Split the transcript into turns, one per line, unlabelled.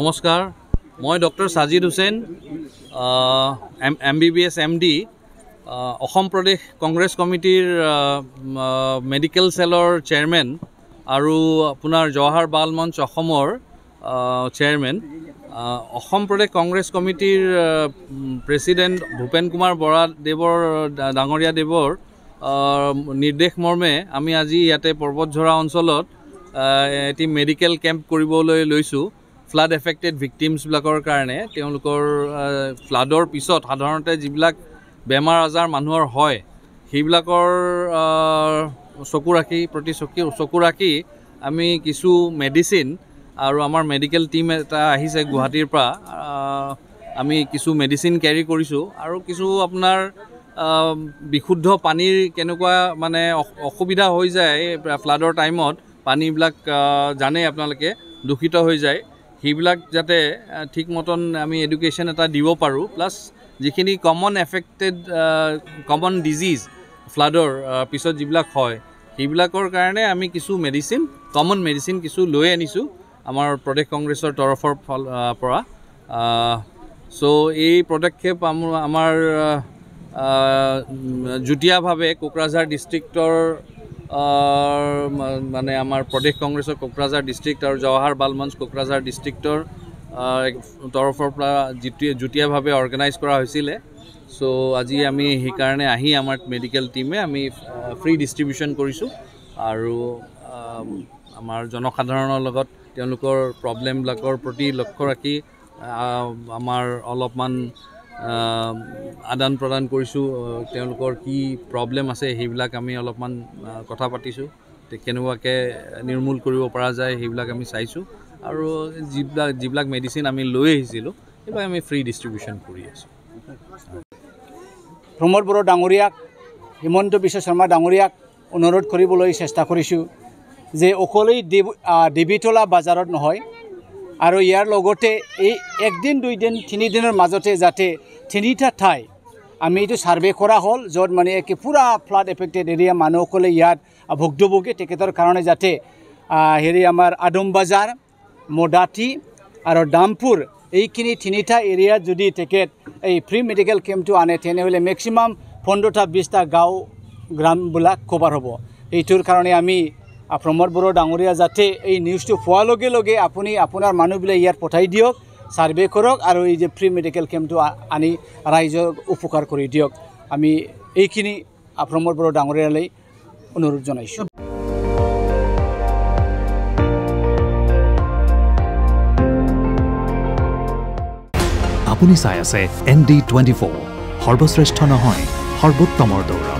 নমস্কাৰ মই doctor Sajid Hussain MBBS MD Assam প্ৰদেশ কংগ্ৰেছ কমিটিৰ মেডিকেল সেলৰ চেয়াৰমেন আৰু আপোনাৰ জৱাহৰ বাল মঞ্চ অসমৰ চেয়াৰমেন অসম প্ৰদেশ কংগ্ৰেছ কমিটিৰ প্ৰেছিডেণ্ট ভূপেন কুমাৰ বৰা দেৱৰ ডাঙৰীয়া দেৱৰ নিৰ্দেশ মৰ্মে আমি আজি ইয়াতে পৰ্বতঝৰা অঞ্চলত এটি মেডিকেল কেম্প কৰিবলৈ লৈছোঁ ফ্লাড এফেক্টেড ভিক্টিমছবিলাকৰ কাৰণে তেওঁলোকৰ ফ্লাডৰ পিছত সাধাৰণতে যিবিলাক বেমাৰ আজাৰ মানুহৰ হয় সেইবিলাকৰ চকু ৰাখি আমি কিছু মেডিচিন আৰু আমাৰ মেডিকেল টিম এটা আহিছে গুৱাহাটীৰ পৰা আমি কিছু মেডিচিন ক্যাৰি কৰিছোঁ আৰু কিছু আপোনাৰ বিশুদ্ধ পানীৰ কেনেকুৱা মানে অসুবিধা হৈ যায় ফ্লাডৰ টাইমত পানীবিলাক জানে আপোনালোকে দূষিত হৈ যায় সেইবিলাক যাতে ঠিক মতন আমি এডুকেশ্যন এটা দিব পাৰোঁ প্লাছ যিখিনি কমন ডিজিজ ফ্লাডৰ পিছত যিবিলাক হয় সেইবিলাকৰ কাৰণে আমি কিছু কমন মেডিচিন কিছু লৈ আনিছোঁ আমাৰ প্ৰদেশ কংগ্ৰেছৰ তৰফৰ পৰা সো এই পদক্ষেপ আমাৰ যুটীয়াভাৱে কোকৰাঝাৰ ডিষ্ট্ৰিক্টৰ মানে আমাৰ প্ৰদেশ কংগ্ৰেছৰ কোকৰাঝাৰ ডিষ্ট্ৰিক্ট আৰু জৱাহৰ বাল মঞ্চ কোকৰাঝাৰ ডিষ্ট্ৰিক্টৰ তৰফৰ পৰা যুটীয়াভাৱে অৰ্গেনাইজ কৰা হৈছিলে সো আজি আমি সেইকাৰণে আহি আমাৰ মেডিকেল টিমে আমি ফ্ৰী ডিষ্ট্ৰিবিউশ্যন কৰিছোঁ আৰু আমাৰ জনসাধাৰণৰ লগত তেওঁলোকৰ প্ৰব্লেমবিলাকৰ প্ৰতি লক্ষ্য ৰাখি আমাৰ অলপমান আদান প্ৰদান কৰিছোঁ তেওঁলোকৰ কি প্ৰব্লেম আছে সেইবিলাক আমি অলপমান কথা পাতিছোঁ কেনেকুৱাকৈ নিৰ্মূল কৰিব পৰা যায় সেইবিলাক আমি চাইছোঁ আৰু যিবিলাক মেডিচিন আমি লৈ আহিছিলোঁ সেইবিলাক আমি ফ্ৰী ডিষ্ট্ৰিবিউশ্যন কৰি আছোঁ
প্ৰমোদ বড়ো ডাঙৰীয়াক হিমন্ত বিশ্ব শৰ্মা ডাঙৰীয়াক অনুৰোধ কৰিবলৈ চেষ্টা কৰিছোঁ যে অকলেই দেৱীতলা বাজাৰত নহয় আৰু ইয়াৰ লগতে এই একদিন দুইদিন তিনিদিনৰ মাজতে যাতে তিনিটা ঠাই আমি এইটো সাৰ্ভে কৰা হ'ল য'ত মানে একে পুৰা ফ্লাড এফেক্টেড এৰিয়া মানুহসকলে ইয়াত ভুক্তভোগী তেখেতৰ কাৰণে যাতে আমাৰ আদম বাজাৰ মদাটি আৰু দামপুৰ এইখিনি তিনিটা এৰিয়াত যদি তেখেত এই ফ্ৰী মেডিকেল কেম্পটো আনে তেনেহ'লে মেক্সিমাম 15-20টা গাঁও গ্ৰামবিলাক কভাৰ হ'ব এইটোৰ কাৰণে আমি প্ৰমোদ বড়ো ডাঙৰীয়া যাতে এই নিউজটো পোৱাৰ লগে লগে আপুনি আপোনাৰ মানুহবিলাক ইয়াত পঠাই দিয়ক সাৰ্ভে কৰক আৰু এই যে ফ্ৰী মেডিকেল কেম্পটো আনি ৰাইজক উপকাৰ কৰি দিয়ক আমি এইখিনি প্ৰমোদ বড়ো ডাঙৰীয়ালৈ অনুৰোধ জনাইছোঁ
আপুনি চাই আছে ND24 সৰ্বশ্ৰেষ্ঠ নহয় সৰ্বোত্তমৰ দৌৰ